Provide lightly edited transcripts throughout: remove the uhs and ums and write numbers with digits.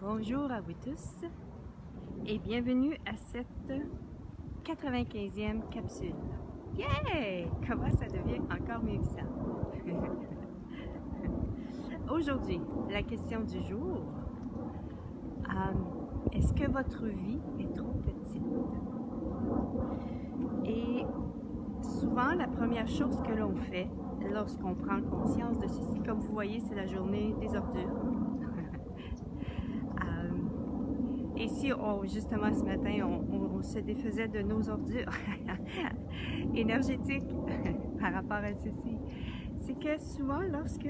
Bonjour à vous tous et bienvenue à cette 95e capsule. Yeah! Comment ça devient encore mieux que ça? Aujourd'hui, la question du jour, est-ce que votre vie est trop petite? Et souvent, la première chose que l'on fait lorsqu'on prend conscience de ceci, comme vous voyez, c'est la journée des ordures. Et si, justement, ce matin, on se défaisait de nos ordures énergétiques par rapport à ceci, c'est que souvent, lorsque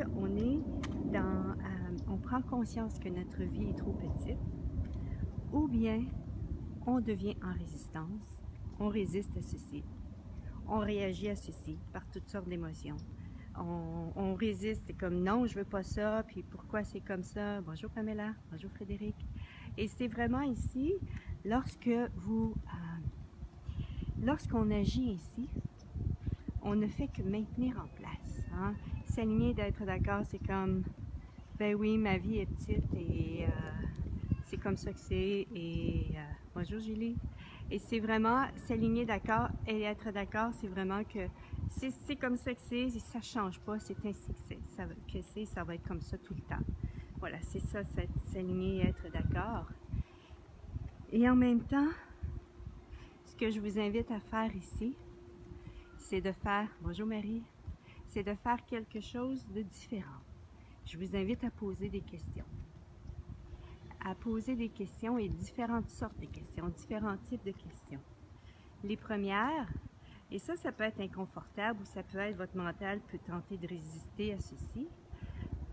on prend conscience que notre vie est trop petite, ou bien on devient en résistance, on résiste à ceci, on réagit à ceci par toutes sortes d'émotions. On résiste, c'est comme non, je veux pas ça, puis pourquoi c'est comme ça? Bonjour Pamela, bonjour Frédéric. Et c'est vraiment ici, lorsqu'on agit ici, on ne fait que maintenir en place. Hein? S'aligner, d'être d'accord, c'est comme, ben oui, ma vie est petite et c'est comme ça que c'est. Et bonjour Julie. Et c'est vraiment s'aligner d'accord et être d'accord, c'est vraiment que c'est comme ça que c'est, ça ne change pas, c'est ainsi que c'est, ça va être comme ça tout le temps. Voilà, c'est ça, s'aligner et être d'accord. Et en même temps, ce que je vous invite à faire ici, c'est de faire, bonjour Marie, c'est de faire quelque chose de différent. Je vous invite à poser des questions. À poser des questions et différentes sortes de questions, différents types de questions. Les premières, et ça peut être inconfortable ou ça peut être votre mental peut tenter de résister à ceci.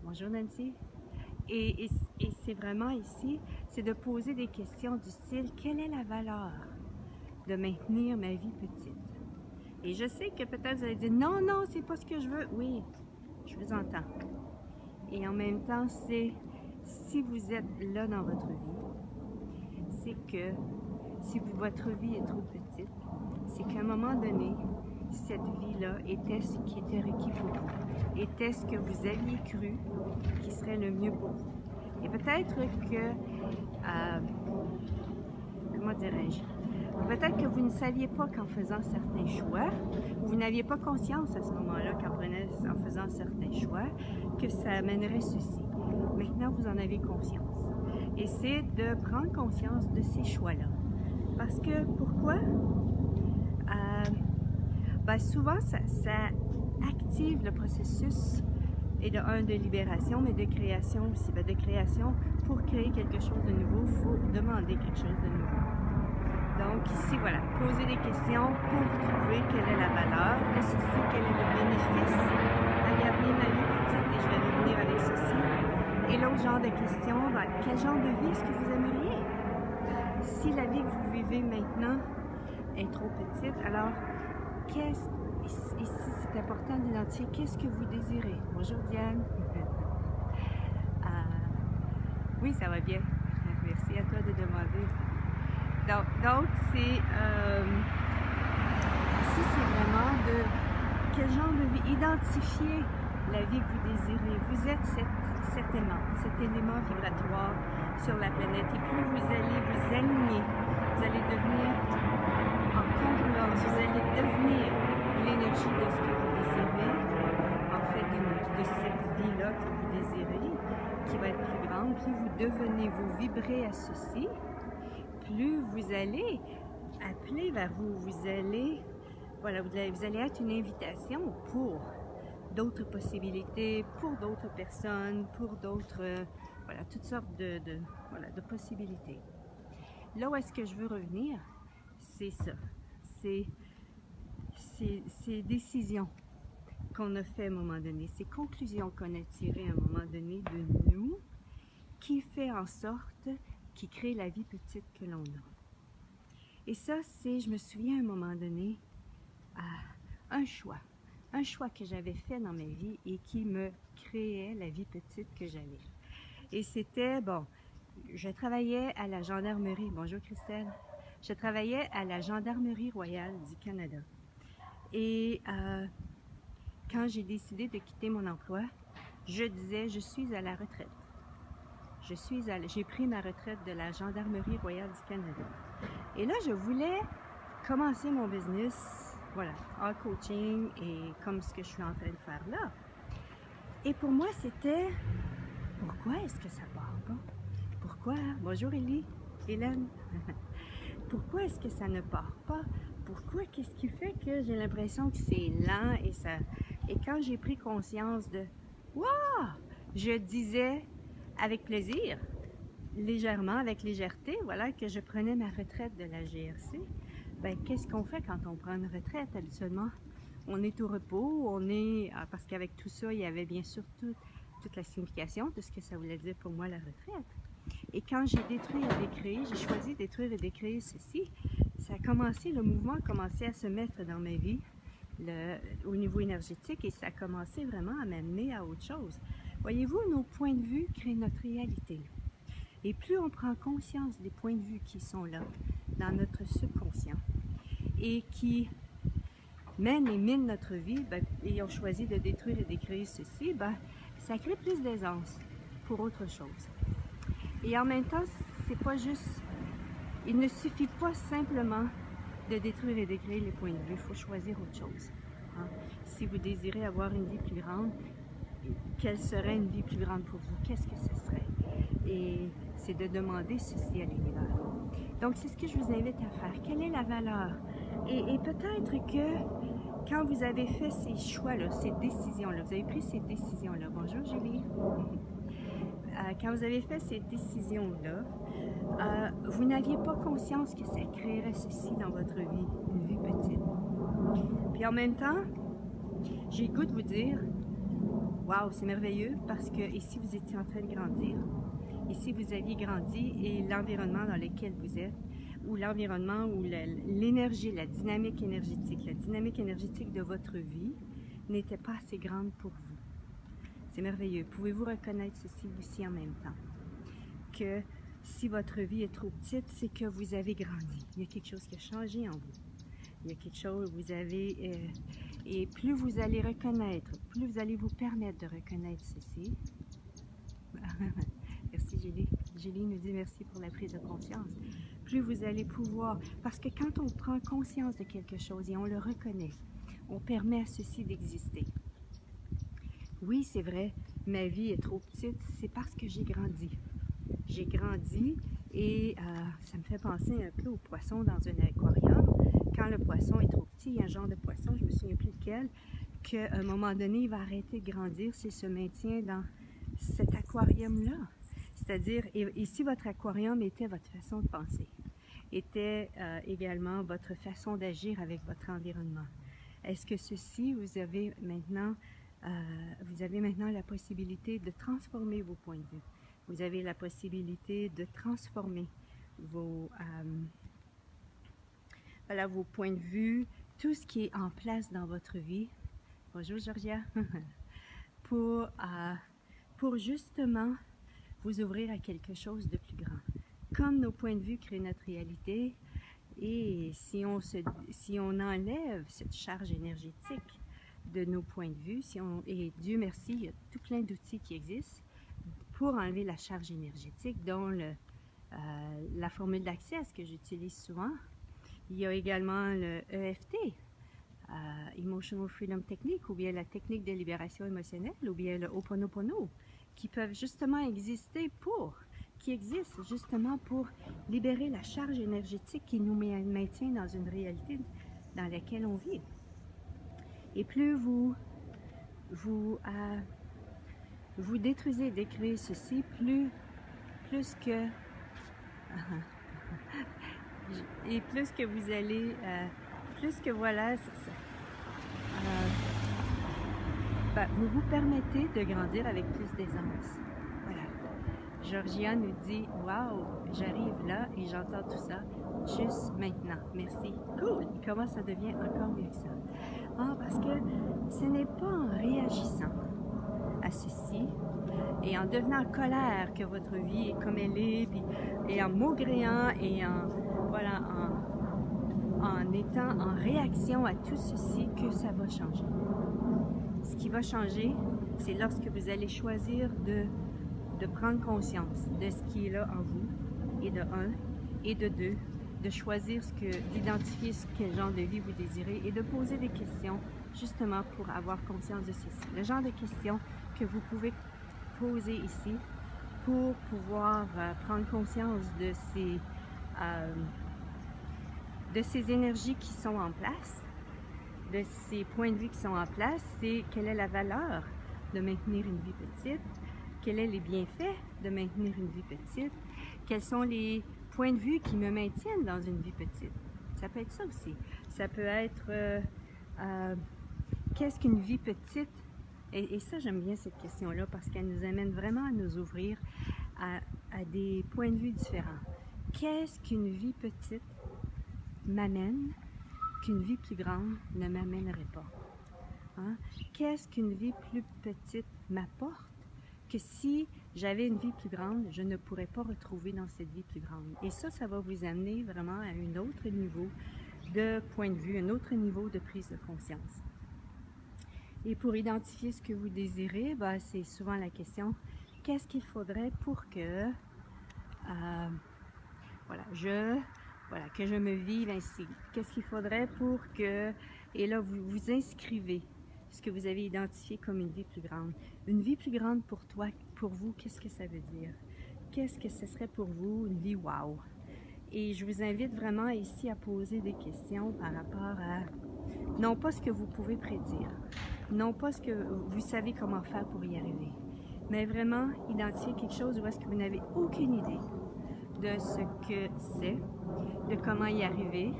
Bonjour Nancy. Et c'est vraiment ici, c'est de poser des questions du style, quelle est la valeur de maintenir ma vie petite? Et je sais que peut-être vous allez dire, non, non, c'est pas ce que je veux. Oui, je vous entends. Et en même temps, c'est, si vous êtes là dans votre vie, c'est que si votre vie est trop petite, c'est qu'à un moment donné, cette vie-là était ce qui était requis pour vous, était ce que vous aviez cru qui serait le mieux pour vous. Et peut-être que, comment dirais-je, peut-être que vous ne saviez pas qu'en faisant certains choix, ou vous n'aviez pas conscience à ce moment-là qu'en faisant certains choix, que ça amènerait ceci. Maintenant, vous en avez conscience. Et c'est de prendre conscience de ces choix-là. Parce que, pourquoi? Souvent, ça active le processus et de libération, mais de création aussi. De création, pour créer quelque chose de nouveau, il faut demander quelque chose de nouveau. Donc ici, voilà, poser des questions pour trouver quelle est la valeur de ceci, quel est le bénéfice à garder ma vie petite, et je vais revenir avec ceci. Et l'autre genre de question, quel genre de vie est-ce que vous aimeriez? Si la vie que vous vivez maintenant est trop petite, alors ici c'est important d'identifier qu'est-ce que vous désirez. Bonjour Diane. Oui, ça va bien. Merci à toi de demander. Donc c'est ici c'est vraiment de quel genre de vie, identifier la vie que vous désirez. Vous êtes cet élément vibratoire sur la planète, et plus vous allez vous aligner, vous allez devenir en congruence, vous allez devenir l'énergie de ce que vous désirez, en fait de cette vie-là que vous désirez, qui va être plus grande. Plus vous vibrez à ceci, plus vous allez appeler vers vous allez, voilà, vous allez être une invitation pour d'autres possibilités, pour d'autres personnes, pour d'autres, voilà, toutes sortes de possibilités. Là où est-ce que je veux revenir, c'est ça, c'est ces décisions qu'on a fait à un moment donné, ces conclusions qu'on a tirées à un moment donné de nous, qui fait en sorte, qui crée la vie petite que l'on a. Et ça, c'est, je me souviens à un moment donné, un choix que j'avais fait dans ma vie et qui me créait la vie petite que j'avais. Et c'était, bon, je travaillais à la gendarmerie, bonjour Christelle, je travaillais à la gendarmerie royale du Canada. Et quand j'ai décidé de quitter mon emploi, je disais, je suis à la retraite. j'ai pris ma retraite de la Gendarmerie royale du Canada. Et là, je voulais commencer mon business, voilà, en coaching et comme ce que je suis en train de faire là. Et pour moi, c'était, pourquoi est-ce que ça part pas? Pourquoi? Bonjour Hélène. Pourquoi est-ce que ça ne part pas? Pourquoi? Qu'est-ce qui fait que j'ai l'impression que c'est lent et ça... Et quand j'ai pris conscience de, waouh! Je disais avec plaisir, légèrement, avec légèreté, voilà, que je prenais ma retraite de la GRC. Ben, qu'est-ce qu'on fait quand on prend une retraite habituellement? On est au repos, on est... Parce qu'avec tout ça, il y avait bien sûr toute la signification de ce que ça voulait dire pour moi la retraite. Et quand j'ai détruit et décréé, j'ai choisi de détruire et décréer ceci, ça a commencé, le mouvement a commencé à se mettre dans ma vie au niveau énergétique et ça a commencé vraiment à m'amener à autre chose. Voyez-vous, nos points de vue créent notre réalité. Et plus on prend conscience des points de vue qui sont là, dans notre subconscient, et qui mènent et minent notre vie, ben, et on choisit de détruire et décréer ceci, ben, ça crée plus d'aisance pour autre chose. Et en même temps, c'est pas juste, il ne suffit pas simplement de détruire et décréer les points de vue, il faut choisir autre chose. Hein? Si vous désirez avoir une vie plus grande, quelle serait une vie plus grande pour vous? Qu'est-ce que ce serait? Et c'est de demander ceci à l'univers. Donc, c'est ce que je vous invite à faire. Quelle est la valeur? Et peut-être que quand vous avez fait ces choix-là, ces décisions-là, vous avez pris ces décisions-là. Bonjour Julie. Quand vous avez fait ces décisions-là, vous n'aviez pas conscience que ça créerait ceci dans votre vie, une vie petite. Puis en même temps, j'ai le goût de vous dire, waouh, c'est merveilleux parce que ici vous étiez en train de grandir. Ici vous aviez grandi et l'environnement dans lequel vous êtes, ou l'environnement où l'énergie, la dynamique énergétique de votre vie n'était pas assez grande pour vous. C'est merveilleux. Pouvez-vous reconnaître ceci aussi en même temps? Que si votre vie est trop petite, c'est que vous avez grandi. Il y a quelque chose qui a changé en vous. Il y a quelque chose, vous avez... et plus vous allez reconnaître, plus vous allez vous permettre de reconnaître ceci. Merci Julie. Julie nous dit merci pour la prise de conscience. Plus vous allez pouvoir... Parce que quand on prend conscience de quelque chose et on le reconnaît, on permet à ceci d'exister. Oui, c'est vrai, ma vie est trop petite, c'est parce que j'ai grandi. J'ai grandi et ça me fait penser un peu au poisson dans un aquarium. Quand le poisson est trop petit, il y a un genre de poisson, je ne me souviens plus lequel, qu'à un moment donné, il va arrêter de grandir s'il se maintient dans cet aquarium-là. C'est-à-dire, ici, votre aquarium était votre façon de penser, était également votre façon d'agir avec votre environnement. Est-ce que ceci, vous avez maintenant la possibilité de transformer vos points de vue. Vous avez la possibilité de transformer vos points de vue, tout ce qui est en place dans votre vie. Bonjour Georgia. pour justement vous ouvrir à quelque chose de plus grand. Comme nos points de vue créent notre réalité, et si on enlève cette charge énergétique de nos points de vue, et Dieu merci, il y a tout plein d'outils qui existent pour enlever la charge énergétique, dont la formule d'accès, ce que j'utilise souvent. Il y a également le EFT, Emotional Freedom Technique, ou bien la technique de libération émotionnelle, ou bien le Ho'oponopono, qui peuvent justement qui existent justement pour libérer la charge énergétique qui nous maintient dans une réalité dans laquelle on vit. Et plus vous détruisez et décréez ceci, plus que et plus que vous allez, plus que voilà, vous vous permettez de grandir avec plus d'aisance. Voilà. Georgia nous dit, waouh, j'arrive là et j'entends tout ça juste maintenant. Merci. Cool. Comment ça devient encore mieux que ça? Parce que ce n'est pas en réagissant à ceci et en devenant en colère que votre vie est comme elle est, et en maugréant et en étant en réaction à tout ceci que ça va changer. Ce qui va changer, c'est lorsque vous allez choisir de de prendre conscience de ce qui est là en vous, et de un, et de deux, de choisir d'identifier quel genre de vie vous désirez et de poser des questions justement pour avoir conscience de ceci. Le genre de questions que vous pouvez poser ici pour pouvoir prendre conscience de ces énergies qui sont en place, de ces points de vue qui sont en place, c'est quelle est la valeur de maintenir une vie petite, quels sont les bienfaits de maintenir une vie petite, quels sont les points de vue qui me maintiennent dans une vie petite. Ça peut être ça aussi. Ça peut être qu'est-ce qu'une vie petite? Et ça, j'aime bien cette question-là parce qu'elle nous amène vraiment à nous ouvrir à des points de vue différents. Qu'est-ce qu'une vie petite m'amène qu'une vie plus grande ne m'amènerait pas? Hein? Qu'est-ce qu'une vie plus petite m'apporte que si j'avais une vie plus grande, je ne pourrais pas retrouver dans cette vie plus grande? Et ça va vous amener vraiment à un autre niveau de point de vue, un autre niveau de prise de conscience. Et pour identifier ce que vous désirez, ben, c'est souvent la question, qu'est-ce qu'il faudrait pour que que je me vive ainsi? Qu'est-ce qu'il faudrait pour que... Et là, vous vous inscrivez ce que vous avez identifié comme une vie plus grande. Une vie plus grande pour toi, pour vous, qu'est-ce que ça veut dire? Qu'est-ce que ce serait pour vous une vie wow? Et je vous invite vraiment ici à poser des questions par rapport à, non pas ce que vous pouvez prédire, non pas ce que vous savez comment faire pour y arriver, mais vraiment identifier quelque chose où est-ce que vous n'avez aucune idée de ce que c'est, de comment y arriver.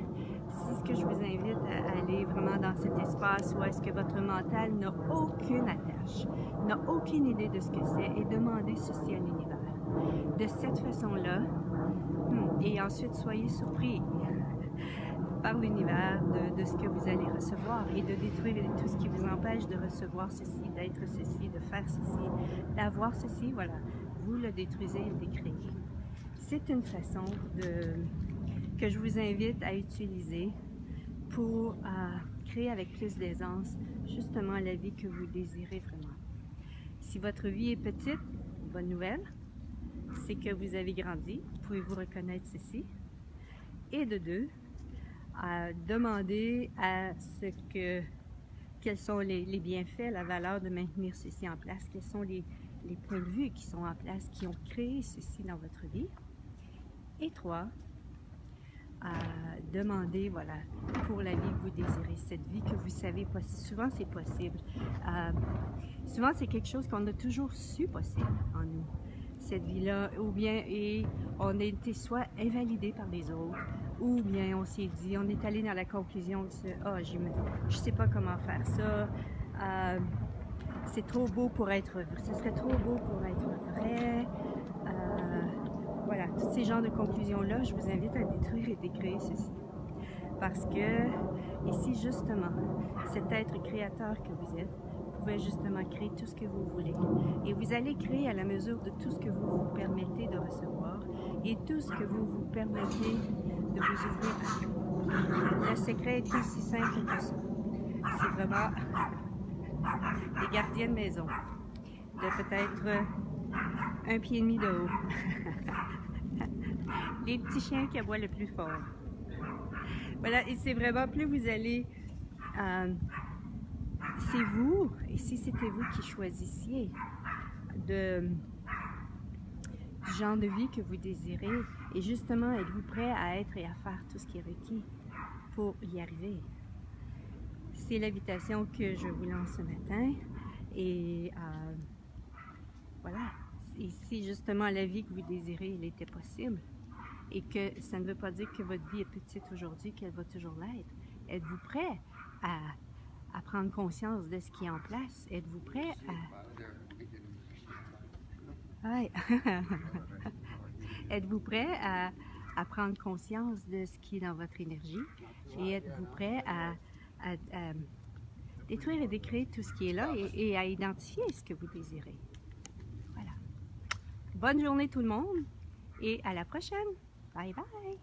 C'est ce que je vous invite à aller vraiment dans cet espace où est-ce que votre mental n'a aucune attache, n'a aucune idée de ce que c'est et demander ceci à l'univers. De cette façon-là, et ensuite soyez surpris par l'univers de ce que vous allez recevoir et de détruire tout ce qui vous empêche de recevoir ceci, d'être ceci, de faire ceci, d'avoir ceci, voilà. Vous le détruisez et le décréez. C'est une façon que je vous invite à utiliser pour créer avec plus d'aisance justement la vie que vous désirez vraiment. Si votre vie est petite, bonne nouvelle, c'est que vous avez grandi, pouvez-vous reconnaître ceci? Et de deux, demander à quels sont les bienfaits, la valeur de maintenir ceci en place, quels sont les points de vue qui sont en place, qui ont créé ceci dans votre vie. Et trois, demander, voilà, pour la vie que vous désirez, cette vie que vous savez possible. Souvent, c'est possible. Souvent, c'est quelque chose qu'on a toujours su possible en nous, cette vie-là, ou bien on a été soit invalidé par les autres, ou bien on s'est dit, on est allé dans la conclusion de je sais pas comment faire ça, c'est trop beau pour être vrai, ce serait trop beau pour être vrai. Voilà, tous ces genres de conclusions-là, je vous invite à détruire et décréer ceci. Parce que ici, justement, cet être créateur que vous êtes, pouvez justement créer tout ce que vous voulez. Et vous allez créer à la mesure de tout ce que vous vous permettez de recevoir et tout ce que vous vous permettez de vous ouvrir à. Le secret est aussi simple que ça. C'est vraiment les gardiens de maison, de peut-être 1,5 pied de haut. Les petits chiens qui aboient le plus fort. Voilà, et c'est vraiment, plus vous allez... c'est vous, et si c'était vous qui choisissiez du genre de vie que vous désirez, et justement, êtes-vous prêt à être et à faire tout ce qui est requis pour y arriver? C'est l'invitation que je vous lance ce matin, et voilà. Et si justement la vie que vous désirez, elle était possible, et que ça ne veut pas dire que votre vie est petite aujourd'hui, qu'elle va toujours l'être, êtes-vous prêt à prendre conscience de ce qui est en place? Êtes-vous prêt êtes-vous prêt à prendre conscience de ce qui est dans votre énergie? Et êtes-vous prêt à détruire et décréer tout ce qui est là et à identifier ce que vous désirez? Voilà. Bonne journée tout le monde et à la prochaine. Bye bye!